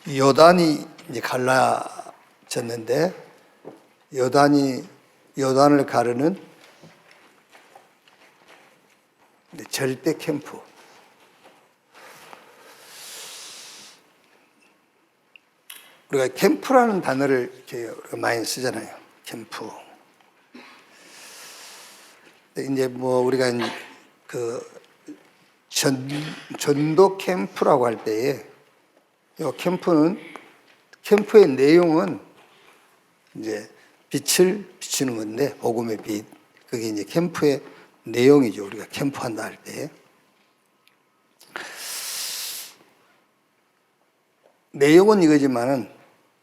요단이 이제 갈라졌는데 요단을 가르는 절대 캠프. 우리가 캠프라는 단어를 이렇게 우리가 많이 쓰잖아요. 캠프. 이제 뭐 우리가 그 전도 캠프라고 할 때에 이 캠프의 내용은 이제 빛을 비추는 건데, 복음의 빛. 그게 이제 캠프의 내용이죠. 우리가 캠프한다 할 때. 내용은 이거지만은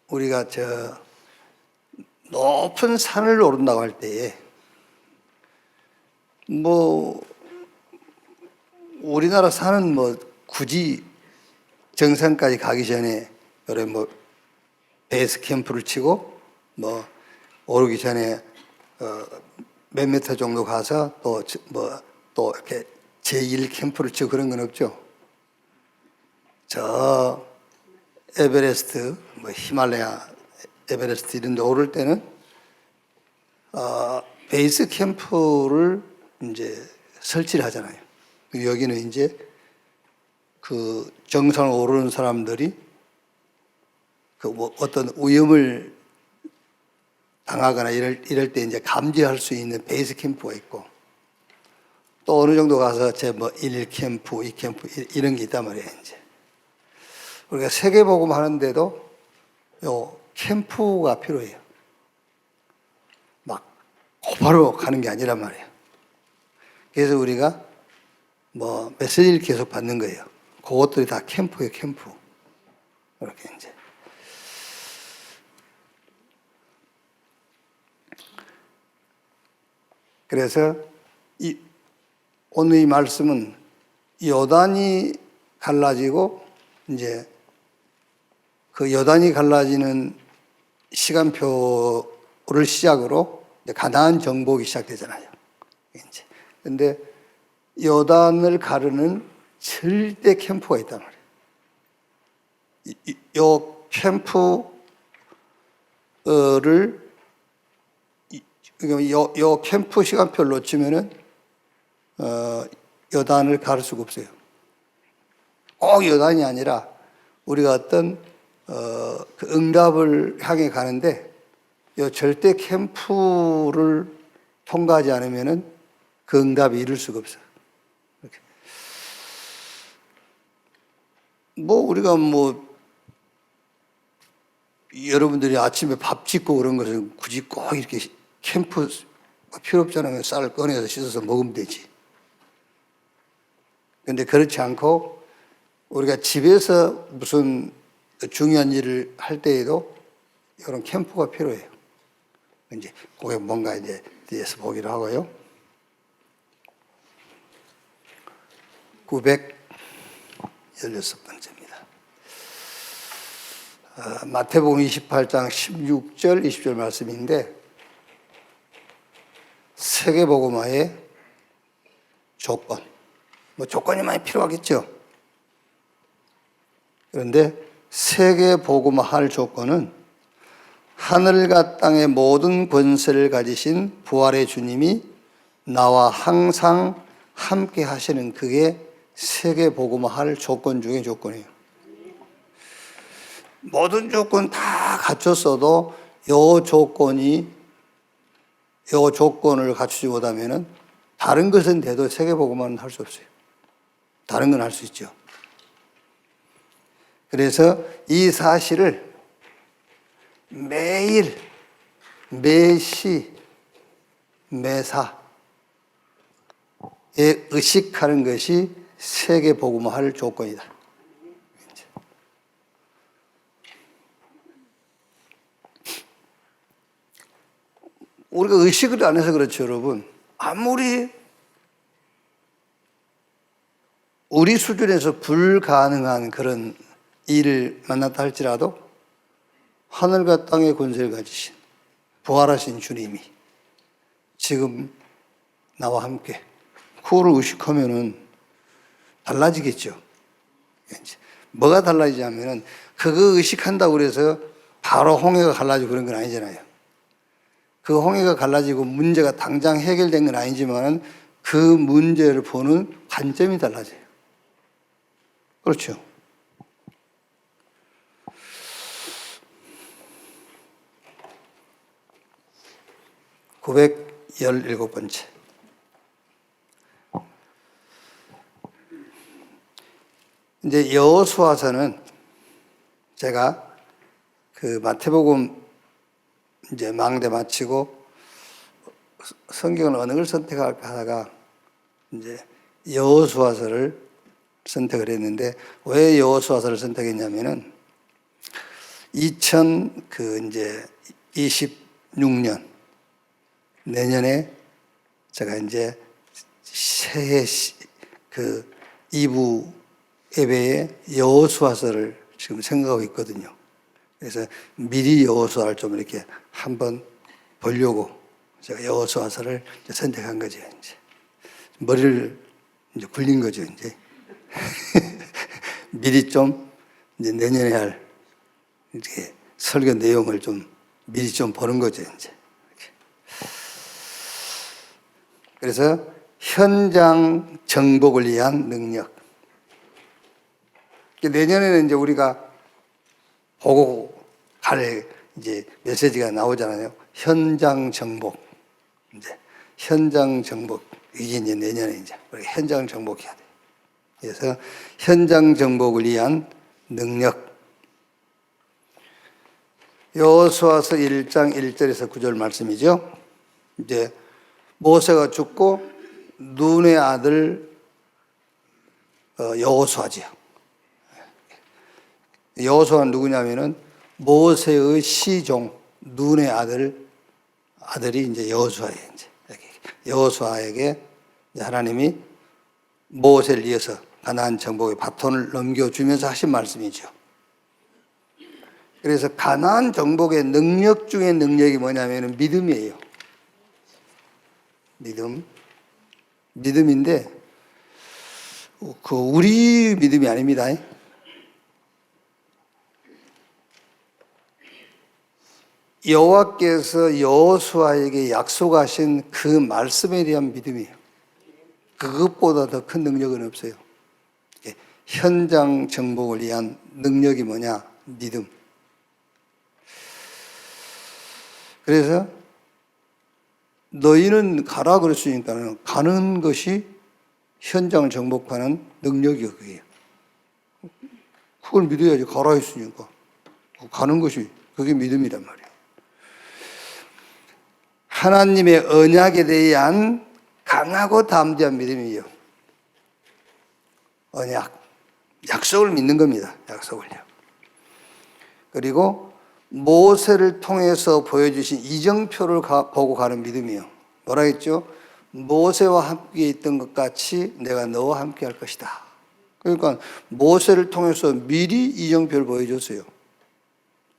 우리가 저 높은 산을 오른다고 할 때에 뭐 우리나라 산은 뭐 굳이 정상까지 가기 전에 그래 뭐 베이스 캠프를 치고 뭐 오르기 전에 몇 미터 정도 가서 또 이렇게 제1 캠프를 치고 그런 건 없죠. 저 에베레스트, 뭐 히말라야 에베레스트 이런 데 오를 때는 베이스 캠프를 이제 설치를 하잖아요. 여기는 이제 그 정상을 오르는 사람들이 그 뭐 어떤 위험을 당하거나 이럴 때 이제 감지할 수 있는 베이스 캠프가 있고, 또 어느 정도 가서 제 뭐 1캠프, 2캠프 이런 게 있단 말이에요. 이제 우리가 세계복음 하는데도 요 캠프가 필요해요. 막 곧바로 가는 게 아니란 말이에요. 그래서 우리가 뭐 메시지를 계속 받는 거예요. 그것들이 다 캠프예요, 캠프. 이렇게 이제. 그래서 오늘 이 말씀은 요단이 갈라지고 이제 그 요단이 갈라지는 시간표를 시작으로 가나안 정복이 시작되잖아요. 이제. 근데 요단을 가르는 절대 캠프가 있단 말이에요. 요 캠프를 요 캠프 시간표를 놓치면은 요단을 가를 수가 없어요. 꼭 요단이 아니라 우리가 어떤 그 응답을 향해 가는데 요 절대 캠프를 통과하지 않으면은 그 응답이 이룰 수가 없어요. 이렇게. 뭐 우리가 뭐 여러분들이 아침에 밥 짓고 그런 것은 굳이 꼭 이렇게 캠프 필요 없잖아요. 쌀을 꺼내서 씻어서 먹으면 되지. 근데 그렇지 않고 우리가 집에서 무슨 중요한 일을 할 때에도 이런 캠프가 필요해요. 이제 그게 뭔가 이제 뒤에서 보기로 하고요. 916번째입니다. 마태복음 28장 16절, 20절 말씀인데, 세계복음화의 조건. 뭐 조건이 많이 필요하겠죠. 그런데 세계복음화할 조건은 하늘과 땅의 모든 권세를 가지신 부활의 주님이 나와 항상 함께 하시는, 그게 세계복음화할 조건 중의 조건이에요. 모든 조건 다 갖췄어도 요 조건을 갖추지 못하면은 다른 것은 돼도 세계복음화는 할 수 없어요. 다른 건 할 수 있죠. 그래서 이 사실을 매일, 매시, 매사에 의식하는 것이 세계복음화할 조건이다. 우리가 의식을 안 해서 그렇죠, 여러분. 아무리 우리 수준에서 불가능한 그런 일을 만났다 할지라도 하늘과 땅의 권세를 가지신 부활하신 주님이 지금 나와 함께, 그거를 의식하면은 달라지겠죠. 뭐가 달라지냐면은 그거 의식한다고 그래서 바로 홍해가 갈라지고 그런 건 아니잖아요. 그 홍해가 갈라지고 문제가 당장 해결된 건 아니지만 그 문제를 보는 관점이 달라져요. 그렇죠. (917번째) 이제 여호수아서는 제가 그 마태복음 이제 망대 마치고 성경을 어느 걸 선택할까 하다가 이제 여호수아서를 선택을 했는데 왜 여호수아서를 선택했냐면은 2026년 내년에 제가 이제 새해 그 2부 예배에 여호수아서를 지금 생각하고 있거든요. 그래서 미리 여호수아를 좀 이렇게 한번 보려고 제가 여호수아서를 선택한 거죠. 이제 머리를 이제 굴린 거죠. 이제 미리 좀 이제 내년에 할 이렇게 설교 내용을 좀 미리 좀 보는 거죠. 이제 그래서 현장 정복을 위한 능력. 내년에는 이제 우리가 보고 갈 이제 메시지가 나오잖아요. 현장 정복. 이제 현장 정복. 이게 이제 내년에 이제 우리가 현장 정복해야 돼요. 그래서 현장 정복을 위한 능력. 여호수아서 1장 1절에서 9절 말씀이죠. 이제 모세가 죽고 눈의 아들 여호수아지요. 여호수아는 누구냐면은 모세의 시종 눈의 아들이 이제 여호수아예요. 이제 여호수아에게 하나님이 모세를 이어서 가나안 정복의 바톤을 넘겨주면서 하신 말씀이죠. 그래서 가나안 정복의 능력 중에 능력이 뭐냐면은 믿음이에요. 믿음인데 그 우리 믿음이 아닙니다. 여호와께서 여호수아에게 약속하신 그 말씀에 대한 믿음이에요. 그것보다 더 큰 능력은 없어요. 현장 정복을 위한 능력이 뭐냐? 믿음. 그래서 너희는 가라 그랬으니까 가는 것이 현장을 정복하는 능력이요. 그걸 믿어야지. 가라 했으니까 가는 것이 그게 믿음이란 말이에요. 하나님의 언약에 대한 강하고 담대한 믿음이에요. 언약, 약속을 믿는 겁니다. 약속을요. 그리고 모세를 통해서 보여주신 이정표를 보고 가는 믿음이에요. 뭐라 했죠? 모세와 함께 있던 것 같이 내가 너와 함께 할 것이다. 그러니까 모세를 통해서 미리 이정표를 보여줬어요.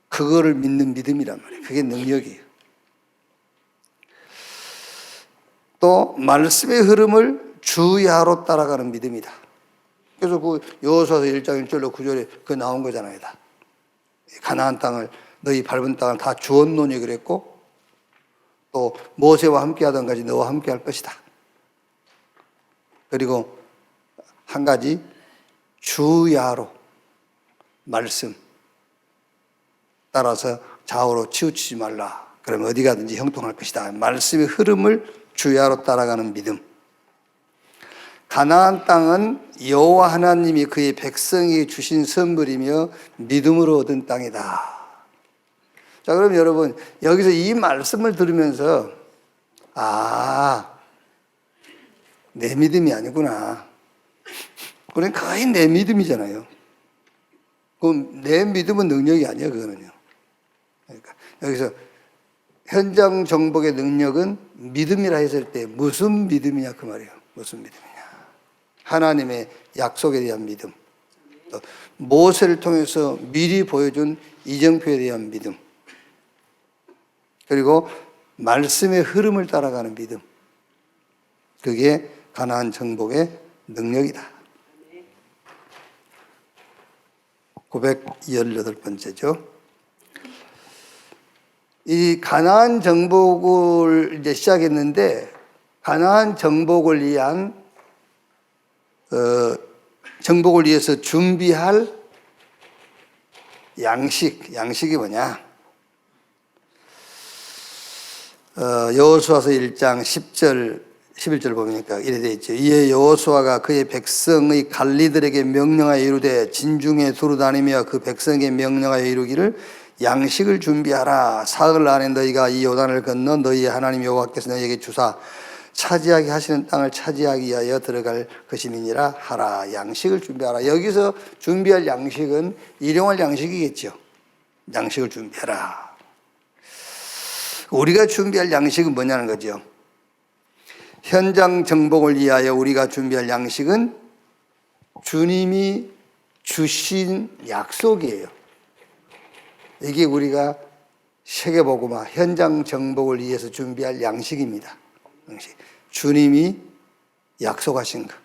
그거를 믿는 믿음이란 말이에요. 그게 능력이에요. 또 말씀의 흐름을 주야로 따라가는 믿음이다. 그래서 그 여호수아서 1장 1절로 9절에 그 나온 거잖아요. 다. 가나안 땅을 너희 밟은 땅을 다 주었노니 그랬고 또 모세와 함께 하던 까지 너와 함께 할 것이다. 그리고 한 가지 주야로 말씀 따라서 좌우로 치우치지 말라. 그러면 어디 가든지 형통할 것이다. 말씀의 흐름을 주야로 따라가는 믿음. 가나안 땅은 여호와 하나님이 그의 백성에게 주신 선물이며 믿음으로 얻은 땅이다. 자, 그럼 여러분 여기서 이 말씀을 들으면서 내 믿음이 아니구나. 그건 거의 내 믿음이잖아요. 그럼 내 믿음은 능력이 아니야, 그거는요. 그러니까 여기서 현장 정복의 능력은 믿음이라 했을 때 무슨 믿음이냐 그 말이에요. 무슨 믿음이냐. 하나님의 약속에 대한 믿음. 또 모세를 통해서 미리 보여준 이정표에 대한 믿음. 그리고 말씀의 흐름을 따라가는 믿음. 그게 가나안 정복의 능력이다. 918번째죠. 이 가나안 정복을 이제 시작했는데, 가나안 정복을 위한 정복을 위해서 준비할 양식이 뭐냐? 여호수아서 1장 10절 11절 보니까 이래 돼 있죠. 이에 여호수아가 그의 백성의 관리들에게 명령하여 이르되 진중에 두루 다니며 그 백성에게 명령하여 이르기를 양식을 준비하라. 사흘 안에 너희가 이 요단을 건너 너희의 하나님 여호와께서 너희에게 주사 차지하게 하시는 땅을 차지하기 위하여 들어갈 것임이니라 하라. 양식을 준비하라. 여기서 준비할 양식은 일용할 양식이겠죠. 양식을 준비하라. 우리가 준비할 양식은 뭐냐는 거죠. 현장 정복을 위하여 우리가 준비할 양식은 주님이 주신 약속이에요. 이게 우리가 세계복음화 현장 정복을 위해서 준비할 양식입니다. 주님이 약속하신 것.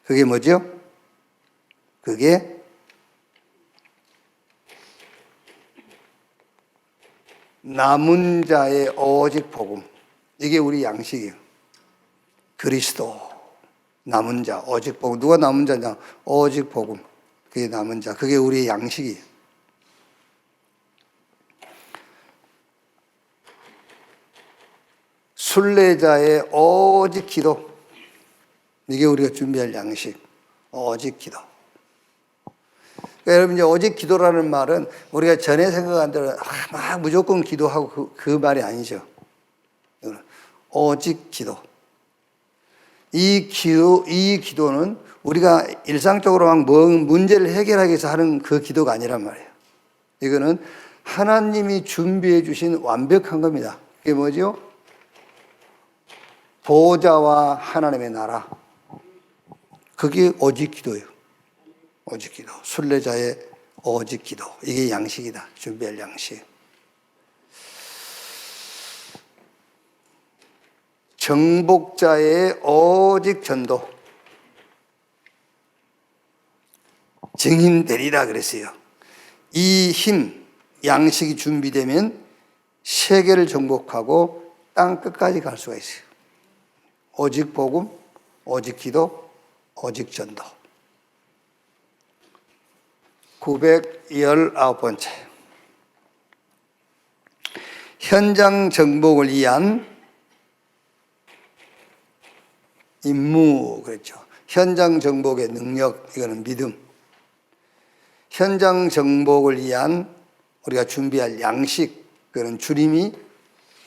그게 뭐죠? 그게 남은 자의 오직 복음. 이게 우리 양식이에요. 그리스도, 남은 자, 오직 복음. 누가 남은 자냐? 오직 복음. 그게 남은 자. 그게 우리의 양식이에요. 순례자의 오직 기도. 이게 우리가 준비할 양식. 오직 기도. 그러니까 여러분, 이제 오직 기도라는 말은 우리가 전에 생각한 대로 막 무조건 기도하고 그 말이 아니죠. 오직 기도. 이 기도는 우리가 일상적으로 막 문제를 해결하기 위해서 하는 그 기도가 아니란 말이에요. 이거는 하나님이 준비해 주신 완벽한 겁니다. 그게 뭐죠? 보좌와 하나님의 나라. 그게 오직 기도예요. 오직 기도. 순례자의 오직 기도. 이게 양식이다. 준비할 양식. 정복자의 오직 전도. 증인되리라 그랬어요. 이 힘, 양식이 준비되면 세계를 정복하고 땅 끝까지 갈 수가 있어요. 오직 복음, 오직 기도, 오직 전도. 919번째. 현장 정복을 위한 임무 그랬죠. 현장 정복의 능력, 이거는 믿음. 현장 정복을 위한 우리가 준비할 양식, 그거는 주님이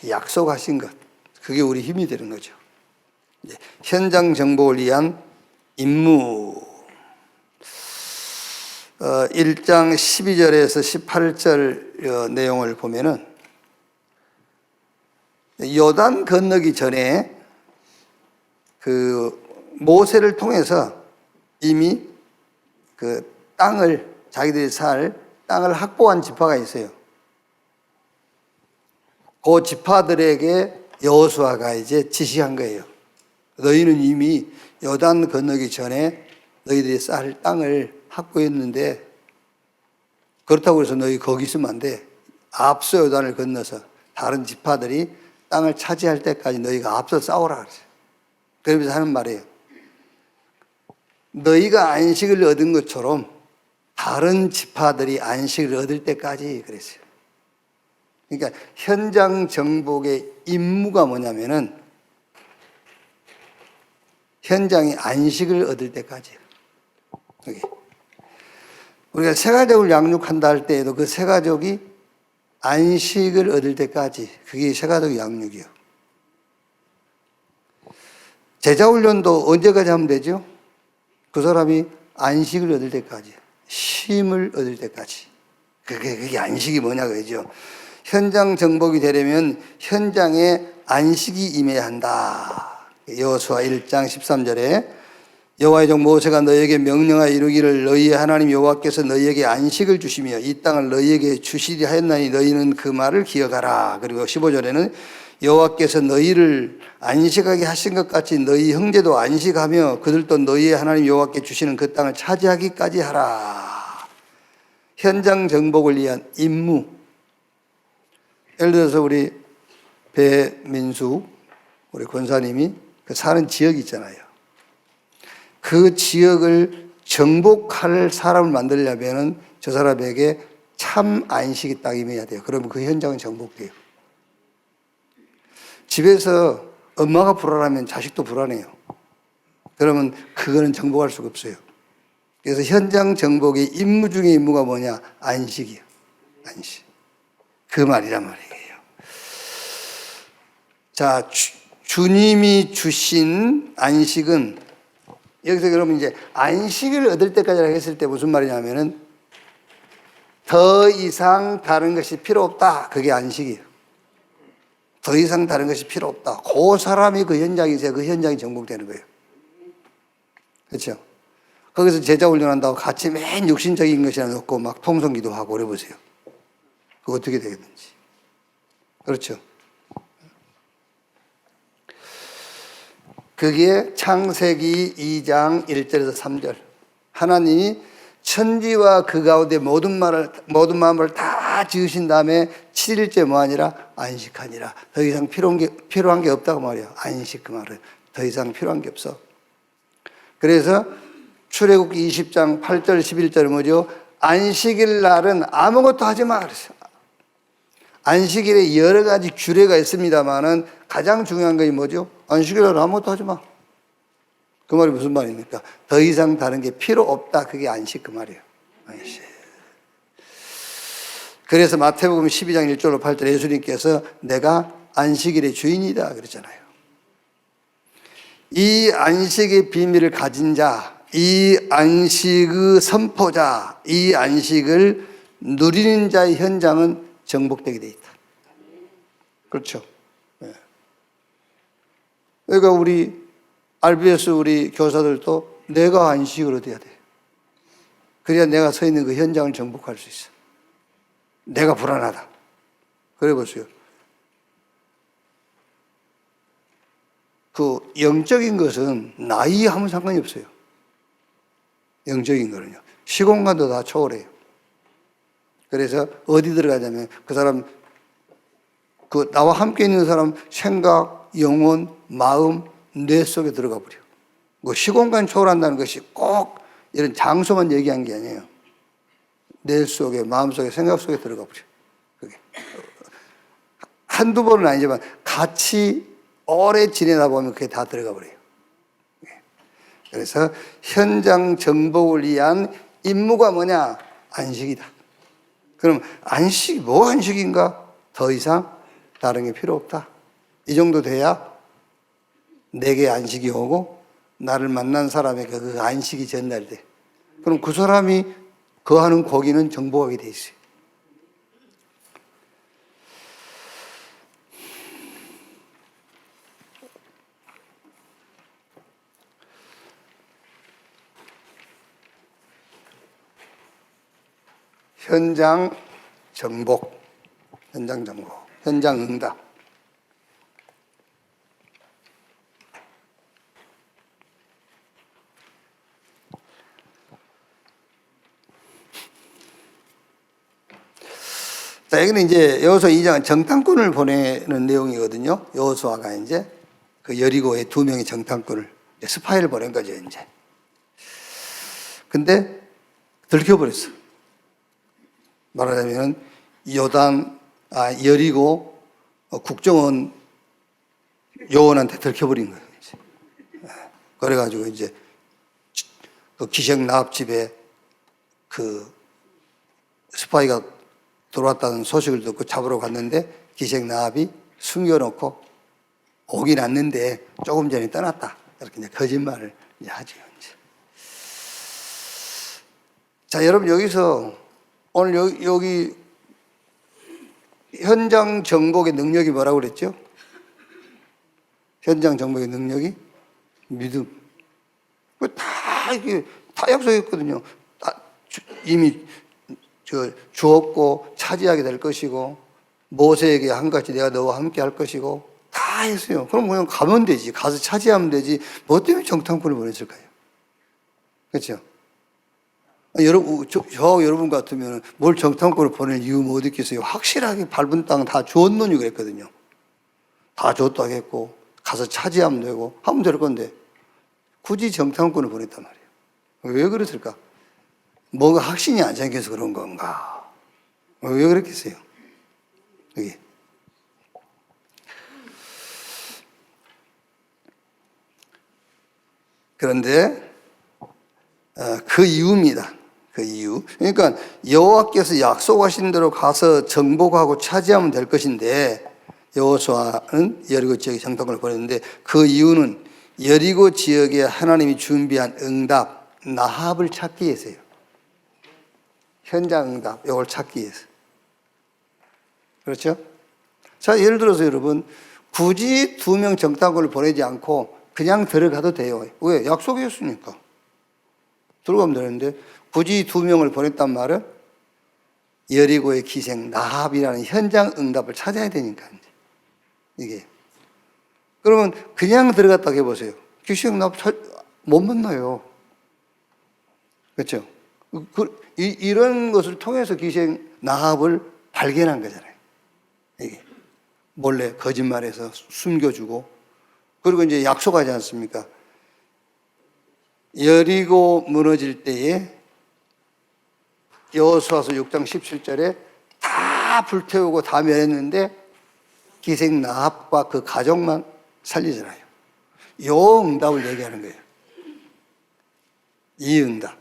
약속하신 것. 그게 우리 힘이 되는 거죠. 현장 정복을 위한 임무. 1장 12절에서 18절 내용을 보면은 요단 건너기 전에 그 모세를 통해서 이미 그 땅을 자기들이 살 땅을 확보한 지파가 있어요. 그 지파들에게 여호수아가 이제 지시한 거예요. 너희는 이미 요단 건너기 전에 너희들이 살 땅을 확보했는데 그렇다고 해서 너희 거기 있으면 안 돼. 앞서 요단을 건너서 다른 지파들이 땅을 차지할 때까지 너희가 앞서 싸우라 그랬어요. 그러면서 하는 말이에요. 너희가 안식을 얻은 것처럼 다른 지파들이 안식을 얻을 때까지 그랬어요. 그러니까 현장 정복의 임무가 뭐냐면은 현장이 안식을 얻을 때까지예요. 우리가 새 가족을 양육한다 할 때에도 그 새 가족이 안식을 얻을 때까지 그게 새 가족 양육이요. 제자훈련도 언제까지 하면 되죠? 그 사람이 안식을 얻을 때까지, 쉼을 얻을 때까지. 그게 안식이 뭐냐 그러죠. 현장 정복이 되려면 현장에 안식이 임해야 한다. 여호수아 1장 13절에 여호와의 종 모세가 너희에게 명령하여 이루기를 너희의 하나님 여호와께서 너희에게 안식을 주시며 이 땅을 너희에게 주시리 하였나니 너희는 그 말을 기억하라. 그리고 15절에는 여호와께서 너희를 안식하게 하신 것 같이 너희 형제도 안식하며 그들도 너희의 하나님 여호와께 주시는 그 땅을 차지하기까지 하라. 현장 정복을 위한 임무. 예를 들어서 우리 배민수 우리 권사님이 그 사는 지역이 있잖아요. 그 지역을 정복할 사람을 만들려면은 저 사람에게 참 안식이 딱 임해야 돼요. 그러면 그 현장은 정복돼요. 집에서 엄마가 불안하면 자식도 불안해요. 그러면 그거는 정복할 수가 없어요. 그래서 현장 정복의 임무 중에 임무가 뭐냐? 안식이에요. 안식. 그 말이란 말이에요. 자, 주님이 주신 안식은 여기서 여러분 이제 안식을 얻을 때까지라고 했을 때 무슨 말이냐면은 더 이상 다른 것이 필요 없다. 그게 안식이에요. 더 이상 다른 것이 필요 없다. 그 사람이 그 현장이 있어야 그 현장이 정복되는 거예요. 그렇죠? 거기서 제자 훈련한다고 같이 맨 육신적인 것이나 놓고 막 통성기도 하고 그래 보세요. 그거 어떻게 되겠는지. 그렇죠? 그게 창세기 2장 1절에서 3절. 하나님이 천지와 그 가운데 모든 마음을 다 지으신 다음에 7일째 뭐하니라? 안식하니라. 더 이상 필요한 게 없다고 말이에요. 안식 그 말은. 더 이상 필요한 게 없어. 그래서 출애굽기 20장 8절 11절은 뭐죠? 안식일 날은 아무것도 하지 마 그랬어요. 안식일에 여러 가지 규례가 있습니다만은 가장 중요한 것이 뭐죠? 안식일 날 아무것도 하지 마. 그 말이 무슨 말입니까? 더 이상 다른 게 필요 없다. 그게 안식 그 말이에요. 안식. 그래서 마태복음 12장 1절로 8절 예수님께서 내가 안식일의 주인이다 그랬잖아요. 이 안식의 비밀을 가진 자, 이 안식의 선포자, 이 안식을 누리는 자의 현장은 정복되게 돼 있다. 그렇죠? 네. 그러니까 우리 RBS 우리 교사들도 내가 안식을 얻어야 돼. 그래야 내가 서 있는 그 현장을 정복할 수 있어. 내가 불안하다. 그래 보세요. 그 영적인 것은 나이 아무 상관이 없어요. 영적인 거는요. 시공간도 다 초월해요. 그래서 어디 들어가냐면 그 사람, 그 나와 함께 있는 사람 생각, 영혼, 마음, 뇌 속에 들어가 버려. 뭐 시공간 초월한다는 것이 꼭 이런 장소만 얘기한 게 아니에요. 뇌 속에, 마음 속에, 생각 속에 들어가 버려. 그게 한두 번은 아니지만 같이 오래 지내다 보면 그게 다 들어가 버려요. 그래서 현장 정복을 위한 임무가 뭐냐? 안식이다. 그럼 안식이 뭐 안식인가? 더 이상 다른 게 필요 없다. 이 정도 돼야 내게 안식이 오고 나를 만난 사람에게 그 안식이 전달돼. 그럼 그 사람이 거하는 고기는 정복하게 돼 있어요. 현장 정복, 현장 정복, 현장 응답. 자, 여기는 이제 여호수아 2장은 정탐꾼을 보내는 내용이거든요. 여호수아가 이제 그 여리고에 2명의 정탐꾼을, 스파이를 보낸 거죠, 이제. 근데 들켜버렸어. 말하자면 여리고 국정원 요원한테 들켜버린 거예요. 이제. 그래가지고 이제 그 기생나합집에 그 스파이가 들어왔다는 소식을 듣고 잡으러 갔는데 기생나합이 숨겨놓고 오긴 왔는데 조금 전에 떠났다. 이렇게 이제 거짓말을 이제 하죠. 이제. 자, 여러분 여기서 오늘 여기 현장 정복의 능력이 뭐라고 그랬죠? 현장 정복의 능력이 믿음. 이게 다 약속했거든요. 이미 주었고 차지하게 될 것이고 모세에게 한 가지 내가 너와 함께 할 것이고 다 했어요. 그럼 그냥 가면 되지. 가서 차지하면 되지. 뭐 때문에 정탐꾼을 보냈을까요? 그렇죠? 저하고 여러분 같으면 뭘 정탐꾼을 보낼 이유 뭐 어디 있겠어요? 확실하게 밟은 땅 다 줬노니 그랬거든요. 다 줬다겠고, 가서 차지하면 되고, 하면 될 건데, 굳이 정탐꾼을 보냈단 말이에요. 왜 그랬을까? 뭐가 확신이 안 생겨서 그런 건가? 왜 그랬겠어요? 이게. 그런데 그 이유입니다. 그 이유. 그러니까 여호와께서 약속하신 대로 가서 정복하고 차지하면 될 것인데 여호수아는 여리고 지역에 정탐꾼을 보냈는데 그 이유는 여리고 지역에 하나님이 준비한 응답 나합을 찾기 위해서요. 현장 응답 이걸 찾기 위해서. 그렇죠? 자, 예를 들어서 여러분 굳이 2명 정탐꾼을 보내지 않고 그냥 들어가도 돼요. 왜? 약속이었으니까. 들어가면 되는데 굳이 2명을 보냈단 말은 여리고의 기생 나합이라는 현장 응답을 찾아야 되니까 이게. 그러면 그냥 들어갔다 해보세요. 기생 나합 못 만나요. 그렇죠? 이런 것을 통해서 기생 나합을 발견한 거잖아요. 이게 몰래 거짓말해서 숨겨주고 그리고 이제 약속하지 않습니까? 여리고 무너질 때에 여호수아서 6장 17절에 다 불태우고 다 멸했는데 기생 나합과 그 가족만 살리잖아요. 요 응답을 얘기하는 거예요. 이 응답.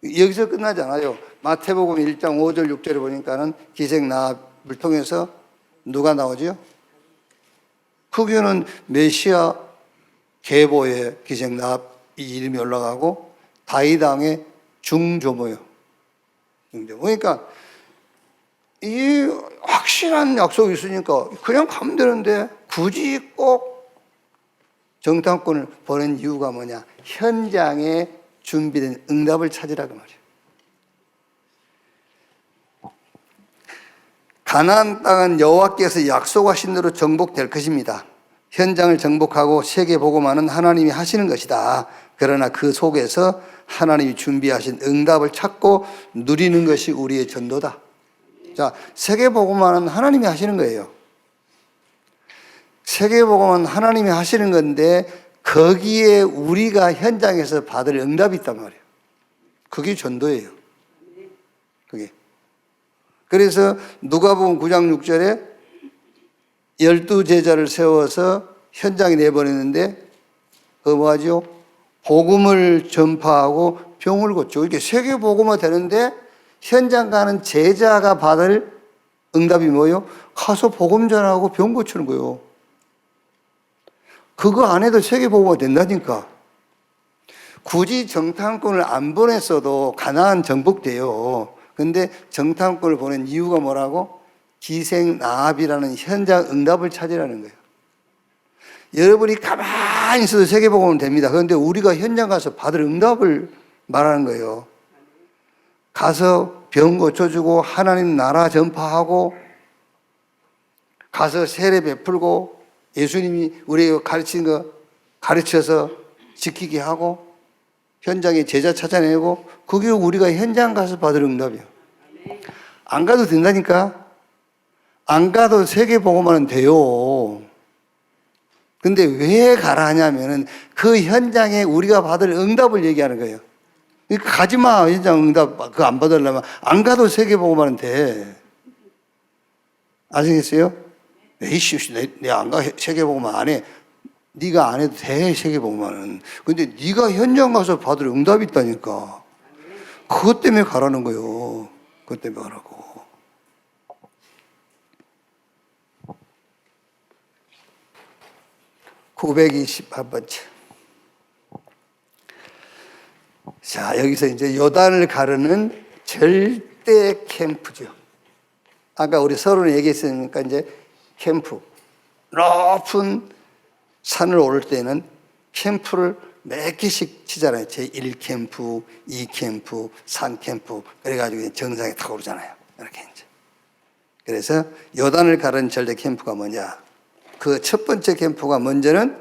여기서 끝나지 않아요. 마태복음 1장 5절 6절에 보니까는 기생 나합을 통해서 누가 나오죠? 크게는 메시아 계보의 기생 나합 이 이름이 올라가고 다윗 왕의 중조모요. 그러니까 이 확실한 약속이 있으니까 그냥 가면 되는데 굳이 꼭 정탐꾼을 보낸 이유가 뭐냐? 현장에 준비된 응답을 찾으라고 말이에요. 가나안 땅은 여호와께서 약속하신 대로 정복될 것입니다. 현장을 정복하고 세계 복음화는 하나님이 하시는 것이다. 그러나 그 속에서 하나님이 준비하신 응답을 찾고 누리는 것이 우리의 전도다. 자, 세계 복음화는 하나님이 하시는 거예요. 세계 복음화는 하나님이 하시는 건데 거기에 우리가 현장에서 받을 응답이 있단 말이에요. 그게 전도예요. 그게. 그래서 누가복음 9장 6절에 12제자를 세워서 현장에 내보냈는데 그거 뭐하죠? 복음을 전파하고 병을 고치고 이렇게 세계 복음화 되는데 현장 가는 제자가 받을 응답이 뭐예요? 가서 복음 전하고 병 고치는 거예요. 그거 안 해도 세계 복음화 된다니까. 굳이 정탐꾼을 안 보냈어도 가나안 정복돼요. 근데 정탐꾼을 보낸 이유가 뭐라고? 기생 나합이라는 현장 응답을 찾으라는 거예요. 여러분이 가만히 있어도 세계복음은 됩니다. 그런데 우리가 현장 가서 받을 응답을 말하는 거예요. 가서 병 고쳐주고 하나님 나라 전파하고 가서 세례 베풀고 예수님이 우리에게 가르친 거 가르쳐서 지키게 하고 현장에 제자 찾아내고 그게 우리가 현장 가서 받을 응답이에요. 안 가도 된다니까. 안 가도 세계복음화는 돼요. 근데 왜 가라 하냐면은 그 현장에 우리가 받을 응답을 얘기하는 거예요. 그러니까 가지 마. 현장 응답 그거 안 받으려면 안 가도 세계복음화는 돼. 아시겠어요? 에이씨, 내 안 가 세계복음화 안 해. 네가 안 해도 돼 세계복음화는. 근데 네가 현장 가서 받을 응답이 있다니까. 그것 때문에 가라는 거예요. 그것 때문에 가라고. 921번째. 자, 여기서 이제 요단을 가르는 절대 캠프죠. 아까 우리 서론에 얘기했으니까 이제 캠프. 높은 산을 오를 때는 캠프를 몇 개씩 치잖아요. 제1캠프, 2캠프, 3캠프. 그래가지고 정상에 탁 오르잖아요. 이렇게 이제. 그래서 요단을 가른 절대 캠프가 뭐냐? 그 첫 번째 캠프가 먼저는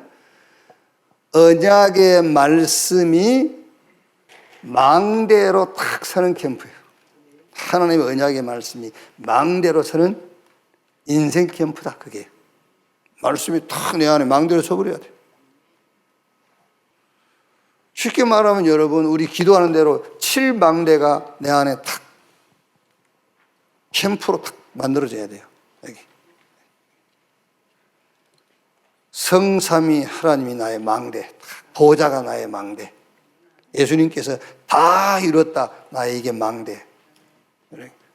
언약의 말씀이 망대로 탁 서는 캠프예요. 하나님의 언약의 말씀이 망대로 서는 인생 캠프다. 그게 말씀이 탁 내 안에 망대로 서버려야 돼요. 쉽게 말하면 여러분, 우리 기도하는 대로 7망대가 내 안에 탁 캠프로 탁 만들어져야 돼요. 여기 성삼위 하나님이 나의 망대, 보좌가 나의 망대, 예수님께서 다 이뤘다 나에게 망대.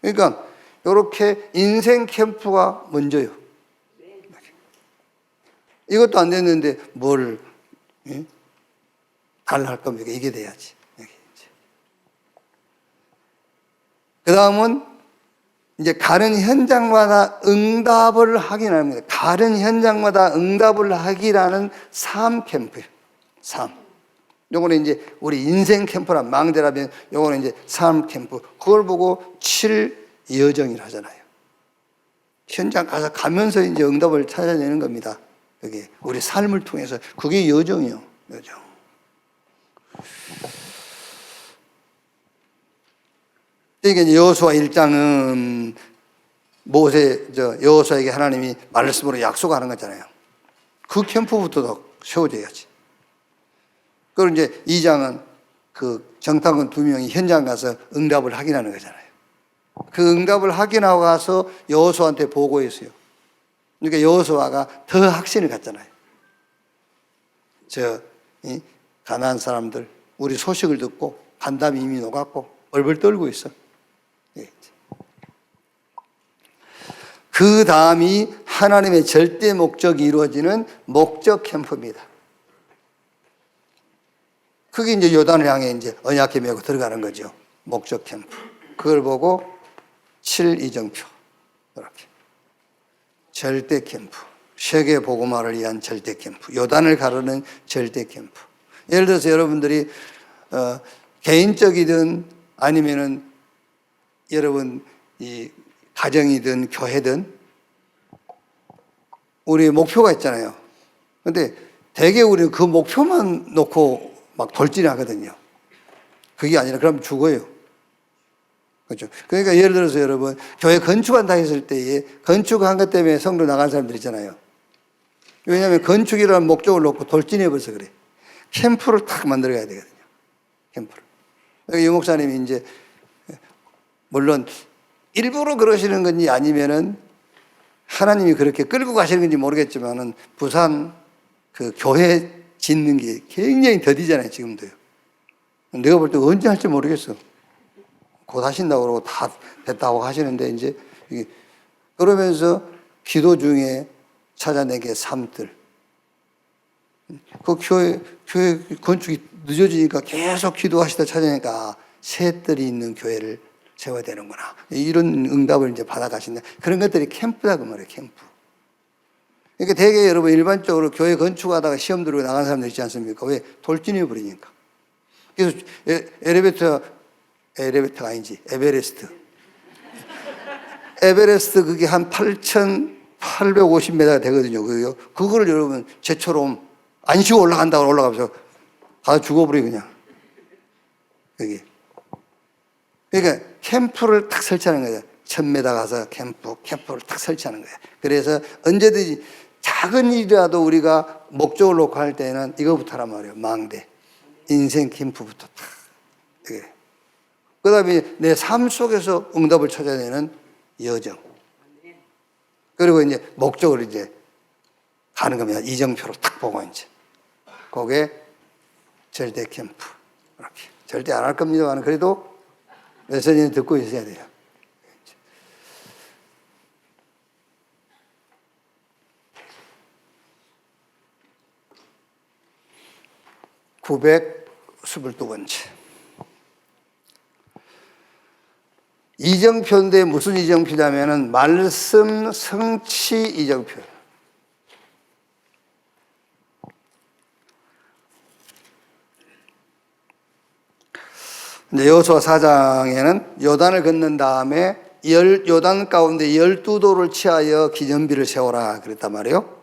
그러니까 이렇게 인생 캠프가 먼저요. 이것도 안 됐는데 뭘 달라 할 겁니까? 이게 돼야지. 그 다음은 이제 가는 현장마다 응답을 하기는 합니다. 가는 현장마다 응답을 하기라는 삶 캠프예요. 삶. 요거는 이제 우리 인생 캠프란 망대라면 요거는 이제 삶 캠프. 그걸 보고 7여정이라 하잖아요. 현장 가면서 이제 응답을 찾아내는 겁니다. 그게 우리 삶을 통해서 그게 여정이요. 여정. 이게 이제 여호수아 1장은 여호수아에게 하나님이 말씀으로 약속하는 거잖아요. 그 캠프부터 세워져야지. 그리고 이제 2장은 그 정탐꾼 2명이 현장 가서 응답을 확인하는 거잖아요. 그 응답을 확인하고 가서 여호수아한테 보고했어요. 그러니까 여호수아가 더 확신을 갖잖아요. 가나안 사람들 우리 소식을 듣고 간담이 이미 녹았고 얼굴 떨고 있어. 그 다음이 하나님의 절대 목적이 이루어지는 목적 캠프입니다. 그게 이제 요단을 향해 이제 언약궤 메고 들어가는 거죠. 목적 캠프. 그걸 보고 7이정표. 이렇게. 절대 캠프. 세계 복음화를 위한 절대 캠프. 요단을 가르는 절대 캠프. 예를 들어서 여러분들이 개인적이든 아니면은 여러분 이 가정이든 교회든 우리 목표가 있잖아요. 근데 대개 우리는 그 목표만 놓고 막 돌진하거든요. 그게 아니라 그럼 죽어요. 그렇죠. 그러니까 예를 들어서 여러분 교회 건축한다 했을 때에 건축한 것 때문에 성도 나간 사람들 있잖아요. 왜냐하면 건축이라는 목적을 놓고 돌진해 버려서 그래. 캠프를 탁 만들어 가야 되거든요. 캠프를. 유 목사님이 이제 물론 일부러 그러시는 건지 아니면은 하나님이 그렇게 끌고 가시는 건지 모르겠지만은 부산 그 교회 짓는 게 굉장히 더디잖아요, 지금도요. 내가 볼 때 언제 할지 모르겠어. 곧 하신다고 그러고 다 됐다고 하시는데 이제 그러면서 기도 중에 찾아낸 게 삶들. 그 교회 건축이 늦어지니까 계속 기도하시다 찾아내니까 새들이 있는 교회를 세워야 되는구나. 이런 응답을 이제 받아가신다. 그런 것들이 캠프다, 그 말이에요, 캠프. 그러니까 대개 여러분 일반적으로 교회 건축하다가 시험 들고 나간 사람들 있지 않습니까? 왜? 돌진해 버리니까. 그래서 에베레스트가 아니지, 에베레스트. 에베레스트 그게 한 8,850m가 되거든요. 그거를 여러분 저처럼 안 쉬고 올라간다고 올라가면서 다 죽어버려, 그냥. 그게. 그러니까 캠프를 탁 설치하는 거예요. 1000m 가서 캠프를 탁 설치하는 거예요. 그래서 언제든지 작은 일이라도 우리가 목적을 놓고 할 때는 이거부터 하란 말이에요. 망대. 인생 캠프부터 탁. 그 다음에 내 삶 속에서 응답을 찾아내는 여정. 그리고 이제 목적을 이제 가는 겁니다. 이정표로 탁 보고 이제. 그게 절대 캠프. 이렇게. 절대 안 할 겁니다만 그래도 메시지는 듣고 있어야 돼요. 922번째. 이정표인데 무슨 이정표냐면은 말씀 성취 이정표예요. 여호수아 4장에는 요단을 건넌 다음에 요단 가운데 12도를 취하여 기념비를 세워라 그랬단 말이에요.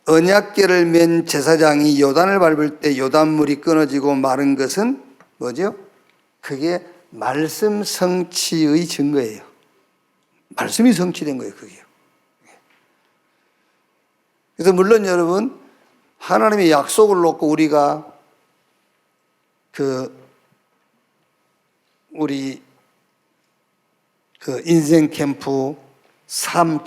언약궤를 맨 제사장이 요단을 밟을 때 요단물이 끊어지고 마른 것은 뭐죠? 그게 말씀 성취의 증거예요. 말씀이 성취된 거예요, 그게요. 그래서 물론 여러분, 하나님의 약속을 놓고 우리가 우리 인생 캠프, 삶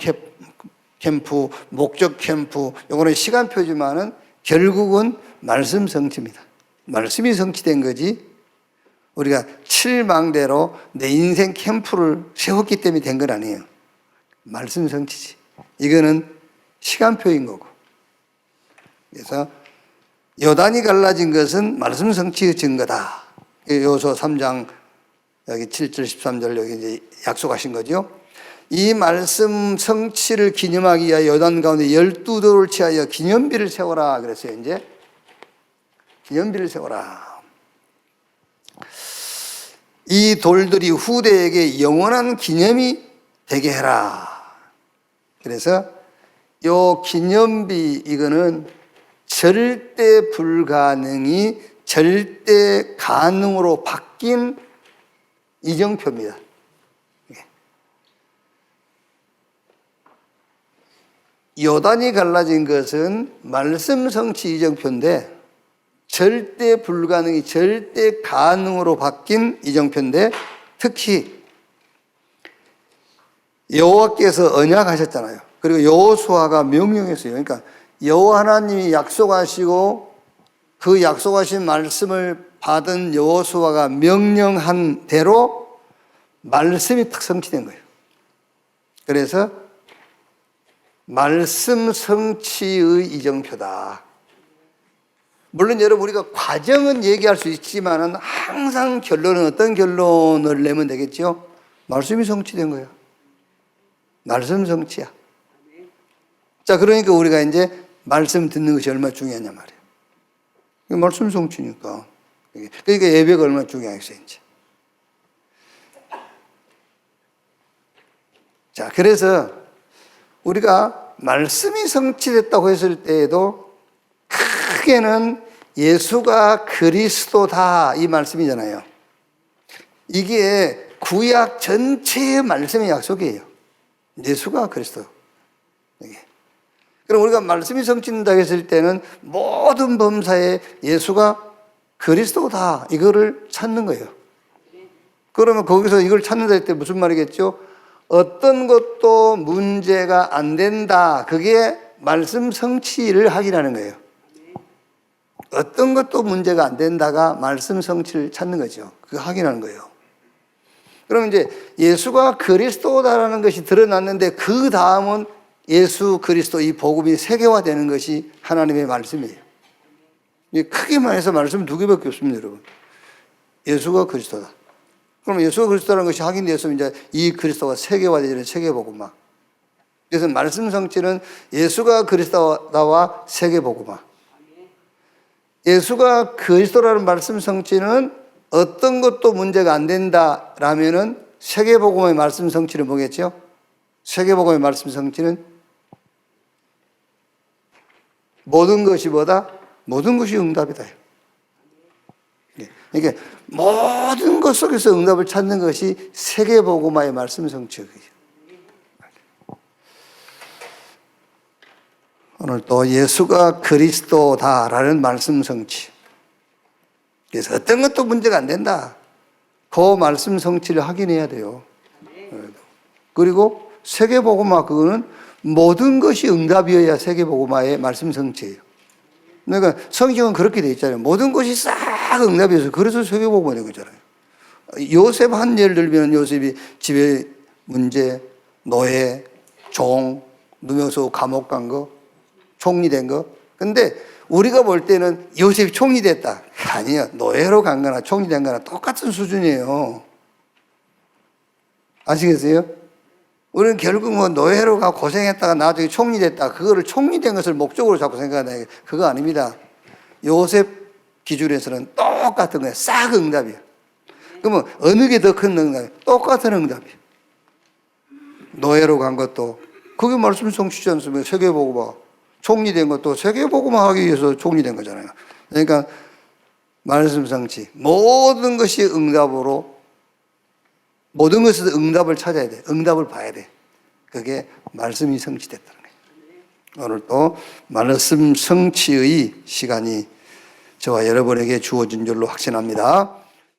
캠프, 목적 캠프, 요거는 시간표지만은 결국은 말씀 성취입니다. 말씀이 성취된 거지, 우리가 칠망대로 내 인생 캠프를 세웠기 때문에 된 건 아니에요. 말씀 성취지. 이거는 시간표인 거고. 그래서 요단이 갈라진 것은 말씀 성취의 증거다. 요소 3장 여기 7절 13절 여기 이제 약속하신 거죠. 이 말씀 성취를 기념하기 위하여 요단 가운데 12돌을 취하여 기념비를 세워라 그랬어요. 이제 기념비를 세워라. 이 돌들이 후대에게 영원한 기념이 되게 해라. 그래서 요 기념비, 이거는 절대 불가능이 절대 가능으로 바뀐 이정표입니다. 요단이 갈라진 것은 말씀 성취 이정표인데, 절대 불가능이 절대 가능으로 바뀐 이정표인데, 특히 여호와께서 언약하셨잖아요. 그리고 여호수아가 명령했어요. 그러니까 여호와 하나님이 약속하시고 그 약속하신 말씀을 받은 여호수아가 명령한 대로 말씀이 딱 성취된 거예요. 그래서 말씀 성취의 이정표다. 물론 여러분, 우리가 과정은 얘기할 수 있지만은 항상 결론은 어떤 결론을 내면 되겠죠? 말씀이 성취된 거야. 말씀 성취야. 자, 그러니까 우리가 이제 말씀 듣는 것이 얼마나 중요하냐 말이에요. 말씀 성취니까. 그러니까 예배가 얼마나 중요하겠어요, 이제. 자, 그래서 우리가 말씀이 성취됐다고 했을 때에도 크게는 예수가 그리스도다, 이 말씀이잖아요. 이게 구약 전체의 말씀의 약속이에요. 예수가 그리스도. 그럼 우리가 말씀이 성취된다고 했을 때는 모든 범사에 예수가 그리스도다, 이거를 찾는 거예요. 그러면 거기서 이걸 찾는다 할 때 무슨 말이겠죠? 어떤 것도 문제가 안 된다, 그게 말씀 성취를 확인하는 거예요. 어떤 것도 문제가 안 된다가 말씀 성취를 찾는 거죠. 그거 확인하는 거예요. 그럼 이제 예수가 그리스도다라는 것이 드러났는데, 그 다음은 예수 그리스도 이 복음이 세계화되는 것이 하나님의 말씀이에요. 크게 말해서 말씀 두 개밖에 없습니다, 여러분. 예수가 그리스도다. 그럼 예수가 그리스도라는 것이 확인되었으면 이제 이 그리스도가 세계화되는 세계복음화. 그래서 말씀 성취는 예수가 그리스도다와 세계복음화. 예수가 그리스도라는 말씀 성취는 어떤 것도 문제가 안 된다라면은 세계복음의 말씀 성취는 뭐겠죠? 세계복음의 말씀 성취는 모든 것이 뭐다? 모든 것이 응답이다. 그러니까 모든 것 속에서 응답을 찾는 것이 세계복음화의 말씀 성취예요. 오늘 또 예수가 그리스도다라는 말씀 성취. 그래서 어떤 것도 문제가 안 된다. 그 말씀 성취를 확인해야 돼요. 그리고 세계복음화, 그거는 모든 것이 응답이어야 세계복음화의 말씀 성취예요. 그러니까 성경은 그렇게 돼 있잖아요. 모든 것이 싹 응답이어서, 그래서 세계복음화 되고 있잖아요. 요셉 한 예를 들면, 요셉이 집에 문제, 노예, 종, 누명서 감옥 간 거, 총리 된 거. 근데 우리가 볼 때는 요셉이 총리 됐다. 아니요. 노예로 간 거나 총리 된 거나 똑같은 수준이에요. 아시겠어요? 우리는 결국 뭐 노예로 가 고생했다가 나중에 총리 됐다, 그거를 총리 된 것을 목적으로 자꾸 생각하는, 그거 아닙니다. 요셉 기준에서는 똑같은 거예요. 싹 응답이에요. 그러면 어느 게 더 큰 응답이에요? 똑같은 응답이에요. 노예로 간 것도 그게 말씀 성취지 않습니까? 세계복음화. 총리된 것도 세계복음화 하기 위해서 총리된 거잖아요. 그러니까 말씀 성취. 모든 것이 응답으로, 모든 것에서 응답을 찾아야 돼. 응답을 봐야 돼. 그게 말씀이 성취됐다는 거예요. 오늘 또 말씀 성취의 시간이 저와 여러분에게 주어진 줄로 확신합니다.